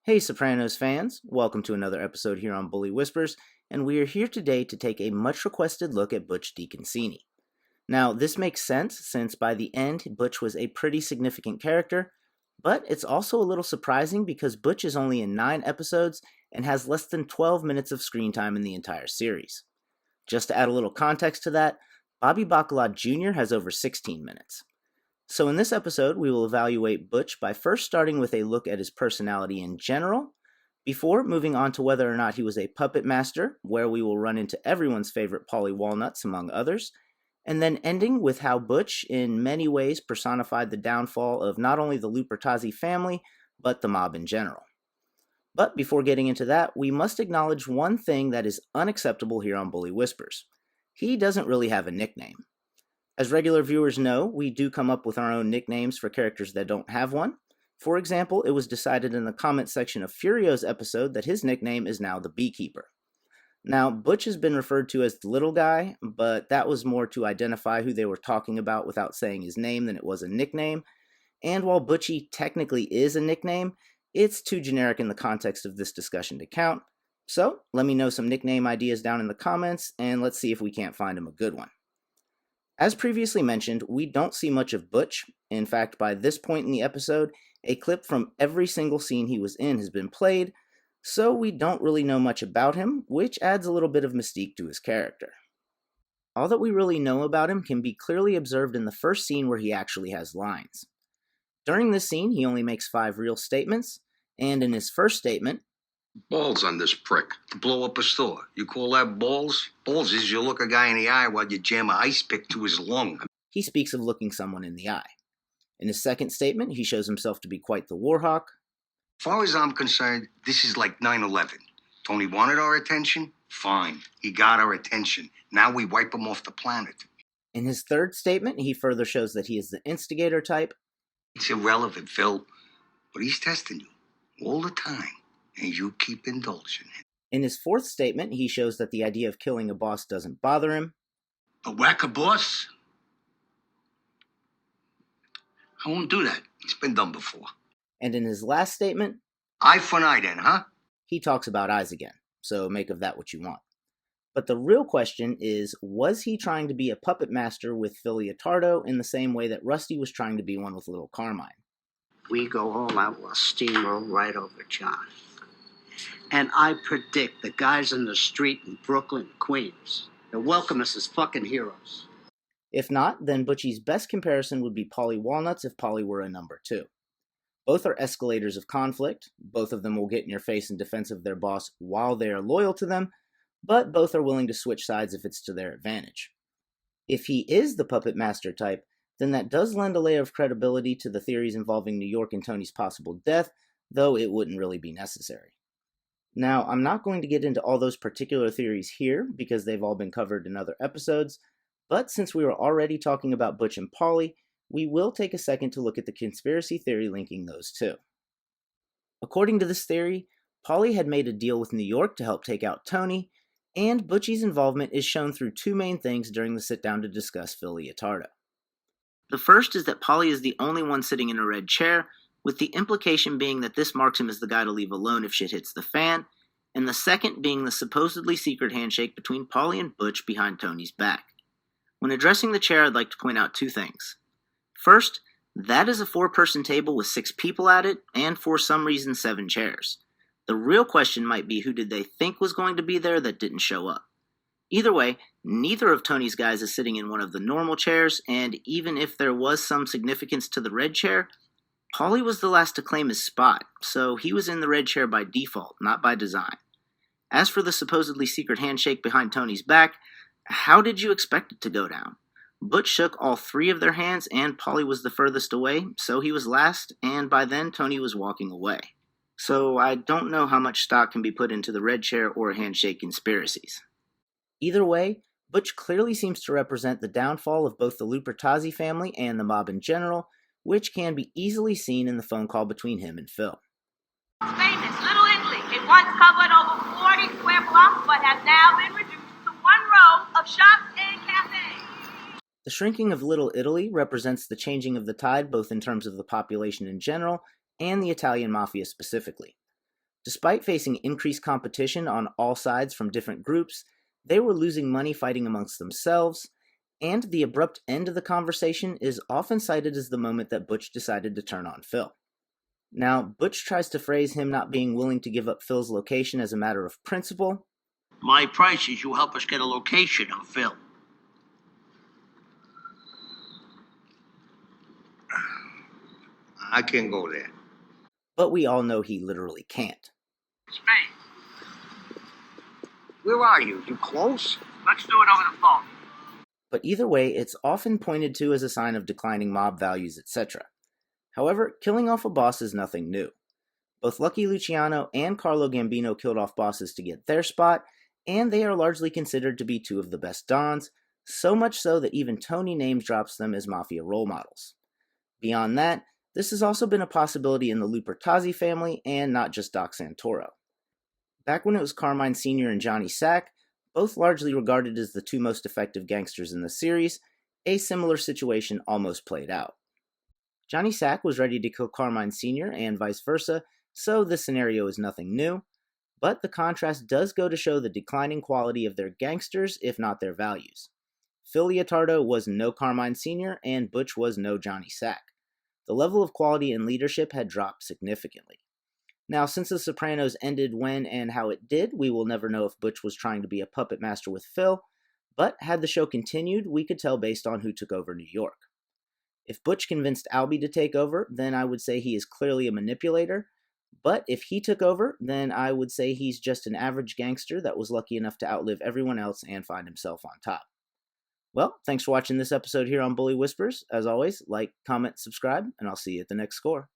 Hey Sopranos fans, welcome to another episode here on Bully Whispers, and we are here today to take a much requested look at Butch DeConcini. Now, this makes sense since by the end, Butch was a pretty significant character, but it's also a little surprising because Butch is only in 9 episodes and has less than 12 minutes of screen time in the entire series. Just to add a little context to that, Bobby Bacala Jr. has over 16 minutes. So in this episode, we will evaluate Butch by first starting with a look at his personality in general, before moving on to whether or not he was a puppet master, where we will run into everyone's favorite Paulie Walnuts, among others, and then ending with how Butch, in many ways, personified the downfall of not only the Lupertazzi family, but the mob in general. But before getting into that, we must acknowledge one thing that is unacceptable here on Bully Whispers. He doesn't really have a nickname. As regular viewers know, we do come up with our own nicknames for characters that don't have one. For example, it was decided in the comment section of Furio's episode that his nickname is now the Beekeeper. Now, Butch has been referred to as the little guy, but that was more to identify who they were talking about without saying his name than it was a nickname. And while Butchie technically is a nickname, it's too generic in the context of this discussion to count. So, let me know some nickname ideas down in the comments, and let's see if we can't find him a good one. As previously mentioned, we don't see much of Butch. In fact, by this point in the episode, a clip from every single scene he was in has been played, so we don't really know much about him, which adds a little bit of mystique to his character. All that we really know about him can be clearly observed in the first scene where he actually has lines. During this scene, he only makes 5 real statements, and in his first statement, balls on this prick to blow up a store. You call that balls? Balls is you look a guy in the eye while you jam an ice pick to his lung. He speaks of looking someone in the eye. In his second statement, he shows himself to be quite the warhawk. As far as I'm concerned, this is like 9/11. Tony wanted our attention? Fine. He got our attention. Now we wipe him off the planet. In his third statement, he further shows that he is the instigator type. It's irrelevant, Phil. But he's testing you all the time. And you keep indulging him. In his fourth statement, he shows that the idea of killing a boss doesn't bother him. A whack a boss? I won't do that. It's been done before. And in his last statement, eye for an eye then, huh? He talks about eyes again, so make of that what you want. But the real question is, was he trying to be a puppet master with Phil Leotardo in the same way that Rusty was trying to be one with Little Carmine? We go all out, we'll steamroll right over John. And I predict the guys in the street in Brooklyn, Queens, they'll welcome us as fucking heroes. If not, then Butchie's best comparison would be Paulie Walnuts if Paulie were a number 2. Both are escalators of conflict, both of them will get in your face in defense of their boss while they are loyal to them, but both are willing to switch sides if it's to their advantage. If he is the puppet master type, then that does lend a layer of credibility to the theories involving New York and Tony's possible death, though it wouldn't really be necessary. Now, I'm not going to get into all those particular theories here, because they've all been covered in other episodes, but since we were already talking about Butch and Paulie, we will take a second to look at the conspiracy theory linking those two. According to this theory, Paulie had made a deal with New York to help take out Tony, and Butchie's involvement is shown through 2 main things during the sit-down to discuss Phil Leotardo. The first is that Paulie is the only one sitting in a red chair, with the implication being that this marks him as the guy to leave alone if shit hits the fan, and the second being the supposedly secret handshake between Paulie and Butch behind Tony's back. When addressing the chair, I'd like to point out 2 things. First, that is a 4-person table with 6 people at it, and for some reason 7 chairs. The real question might be who did they think was going to be there that didn't show up. Either way, neither of Tony's guys is sitting in one of the normal chairs, and even if there was some significance to the red chair, Paulie was the last to claim his spot, so he was in the red chair by default, not by design. As for the supposedly secret handshake behind Tony's back, how did you expect it to go down? Butch shook all 3 of their hands, and Paulie was the furthest away, so he was last, and by then Tony was walking away. So I don't know how much stock can be put into the red chair or handshake conspiracies. Either way, Butch clearly seems to represent the downfall of both the Lupertazzi family and the mob in general, which can be easily seen in the phone call between him and Phil. Famous Little Italy. It once covered over 40 square blocks, but has now been reduced to 1 row of shops and cafes. The shrinking of Little Italy represents the changing of the tide both in terms of the population in general and the Italian mafia specifically. Despite facing increased competition on all sides from different groups, they were losing money fighting amongst themselves, and the abrupt end of the conversation is often cited as the moment that Butch decided to turn on Phil. Now, Butch tries to phrase him not being willing to give up Phil's location as a matter of principle. My price is you help us get a location on Phil. I can't go there. But we all know he literally can't. Space. Where are you? You close? Let's do it over the phone. But either way, it's often pointed to as a sign of declining mob values, etc. However, killing off a boss is nothing new. Both Lucky Luciano and Carlo Gambino killed off bosses to get their spot, and they are largely considered to be two of the best dons, so much so that even Tony name drops them as mafia role models. Beyond that, this has also been a possibility in the Lupertazzi family, and not just Doc Santoro. Back when it was Carmine Sr. and Johnny Sack, both largely regarded as the two most effective gangsters in the series, a similar situation almost played out. Johnny Sack was ready to kill Carmine Sr. and vice versa, so this scenario is nothing new, but the contrast does go to show the declining quality of their gangsters, if not their values. Phil Leotardo was no Carmine Sr., and Butch was no Johnny Sack. The level of quality and leadership had dropped significantly. Now, since The Sopranos ended when and how it did, we will never know if Butch was trying to be a puppet master with Phil, but had the show continued, we could tell based on who took over New York. If Butch convinced Albie to take over, then I would say he is clearly a manipulator, but if he took over, then I would say he's just an average gangster that was lucky enough to outlive everyone else and find himself on top. Well, thanks for watching this episode here on Bully Whispers. As always, like, comment, subscribe, and I'll see you at the next score.